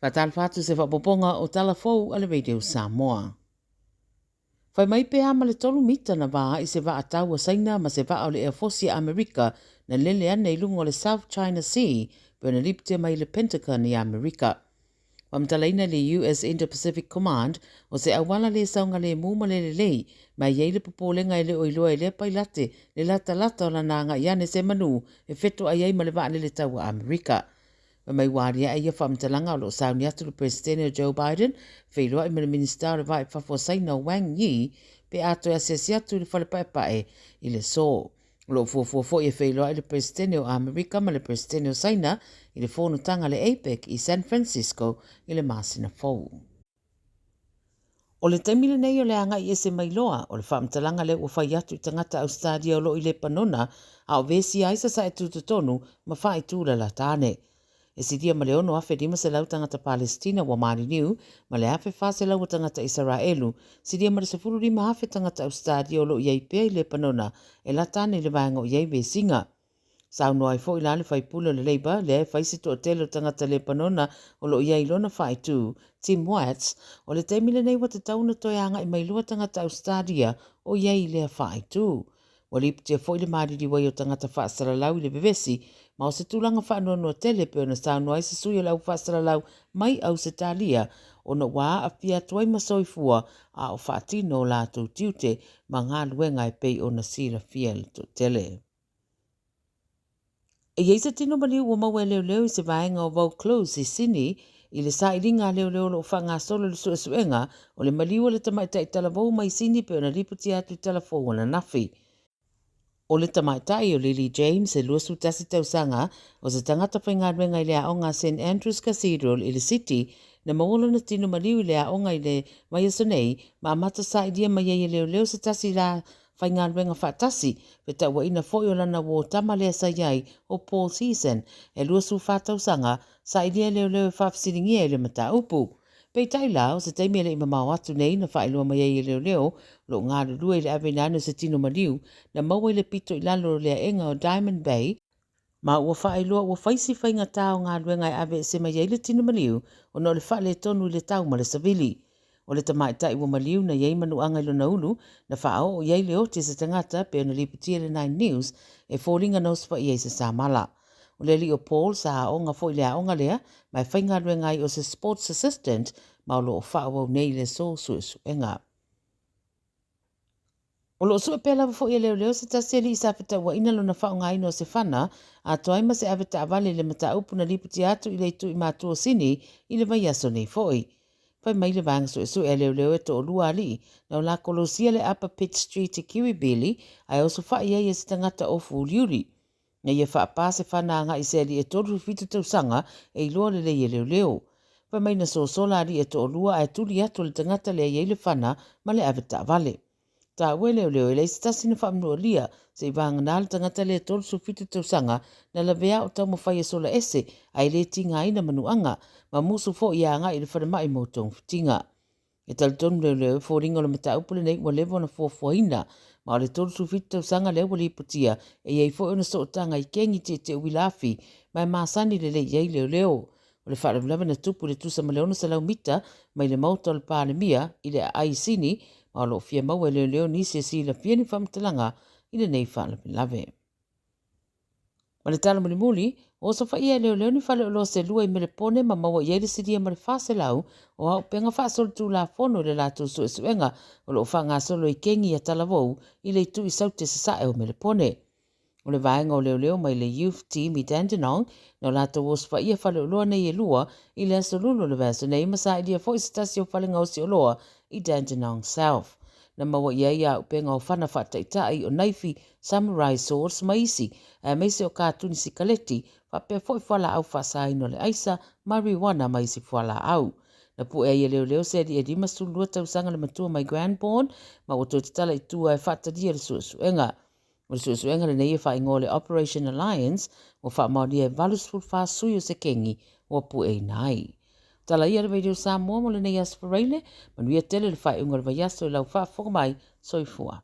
Fatal fatu se whapoponga o Tala Fou ale radio Samoa. Whai mai pēha ma le tolu mita na wā i se wā atau a saina ma se wā o le Air Force Amerika na lele ana i lungo le South China Sea pe na lipte mai le Pentagon i Amerika. Wamtalaina le US Indo-Pacific Command o se awala le saunga le muma le lei mai iei le popolenga i le oiloa i le pailate le lata o la nanga iane se manu e feto a iei ma le wā le tau a Amerika. Mai waria ai whamtalanga o lo sauni atu le Presidente Joe Biden, whailoa i mele minister o le vai whawhasaina Wang Yi, pe ato e asesi atu le whalepaepae i le so. Lo fuafuafo i whailoa i le Presidente o Amerika ma le Presidente o Saina i le whonutanga le APEC i San Francisco i le Masina Fou. O le taimile nei o le anga i ese mailoa o le whamtalanga le ua whai atu i tangata Ausetalia o lo i le panona a o vesi aisa sa e tututonu ma whai tūla la tāne. E sidia ma le ono afe dima se lau tangata Palestina wa Mari Niu, ma le afe whase lau tangata Israelu, sidia ma le se furu rima afe tangata Australia o lo iei pea i le panona, e la tane le vaenga o iei vesinga. Sau noai fo ila le whaipula le leiba, le whaisito o telo tangata le panona o lo iei lona whaitu, Tim Watts, o le teimile nei wa te tauna toianga i mailua tangata Australia o iei le whaitu. Waliptia fo ile Mari Niu o tangata whaasara lau i le bevesi, ma o se tūlanga whaanono tele pe ona sānu ai se sui lau whaasara lau mai Ausetalia o na wā a pia tuai masoifua a o whaatino o lātou tiute ma ngā luenga e pei o na sira fiel to tele. E yeisa tino maliu o maua leo i se vaenga o Vaucluse i Sini i le sa iringa leo lo whanga solo le suenga o le maliu o le tamaita i talavou mai Sini pe ona liputi atu i talavou ona nafi. O le tamaitai o Lily James e luasu tasi tausanga o se tangata whaingaruenga i le aonga St. Andrew's Cathedral i le City na maolo na tino maliu i le aonga i le Maiasonei ma amata sa idia mai e leo se tasi la whaingaruenga whaatasi pe taua ina foi o lana wo tamalea sa iai o Paul Season e luasu whatausanga sa idia leo e whafsiringia i le mata upu. Pei tai lao se taimi ele ima mau atu nei na whaelua mai e leo lo ngā rurua i le awenano se tino maliu na maua i le pito i lalo lea enga o Diamond Bay ma ua whaelua ua whaisi whainga tau ngā ruenga e awe se mai e le tino maliu o no le whaele tonu i le tau ma le savili. O le tamaita i ua maliu na iei manu anga ilo na ulu na whao o iei leo te se tangata pe ona liputia le 9 News e fōringa nospa i eise Samala. O le li o Paul sa aonga fo i le aonga lea, mai whainga ruenga i o se sports assistant, ma o lo o whaawau nei le so suenga. O lo sua pēla fo i leo se tasi li isa peta ua ina lo na whaonga ino se whana, a toaima se aweta avale le mata upu na liputi atu i le tu i mātua sini i le vai aso nei foi. Pai mai le vanga su e leo e to o lua ali, na o la kolosia le Upper Pitt Street i Kirribilli, ai o su wha i se tangata o Fuliuri. Na ia whaapase whananga i se li e toru fitu tausanga e iloa le leo. Pa mai na sola li e to lua ai tuli atu le tangata le i le whana ma le aweta vale. Ta ue leo e le stasi na whaamnua lia se i vanga nā le tangata le toru fitu tausanga na la vea o tau mawhai sola ese ai le tinga ina manuanga ma musu fo i anga i le whanamai mo tong fitinga. E talutonu leo fōringa le mata upule nei ua levo na fōfuaina ma o le toru fitu tausanga leo wali iputia e iei fo ona so tanga i kengi te uilafi mai masani le iei leo. O le whaarabulawa na tupu le tusa maleona sa lau mita mai le mauta o le pālemia i le aisini ma o lo fia maua leo nisi e si la fia ni whamtalanga i le nei whaarabulawe. Ma le tala muli o sa whaia leo ni whale o lo se lua i mele pone ma maua i eire sidia ma le whase lau o hau penga whaasolo tu la fono le lato suenga o lo whanga solo i kengi a talavou i le tu i saute se sae o mele pone. O le vaenga o leo mai le youth team i Dandenong na o lato o sa whaia whale o loa nei e lua i le asolulu le vaso nei masa i dia fo i stasi o whale ngausi o loa i Dandenong South. Na maua ia ia upenga o whana whataitai o naifi samurai swords maisi a meise o kātuni si kaleti whapea fo i whala au whasai no le aisa marijuana maisi whala au. Na pu e leo se di edima sulua tausanga le matua mai grandborn ma o tō tala i tua e whatadia le suenga. O le suenga le nei e whaingo le Operation Alliance o whaamauria e valusful whaasui o se kengi o pu e nai. Tala ia le radio Samoa mo le nei aspareile, manuia tele le whai unga le vaiaso i lau wha mai soifua.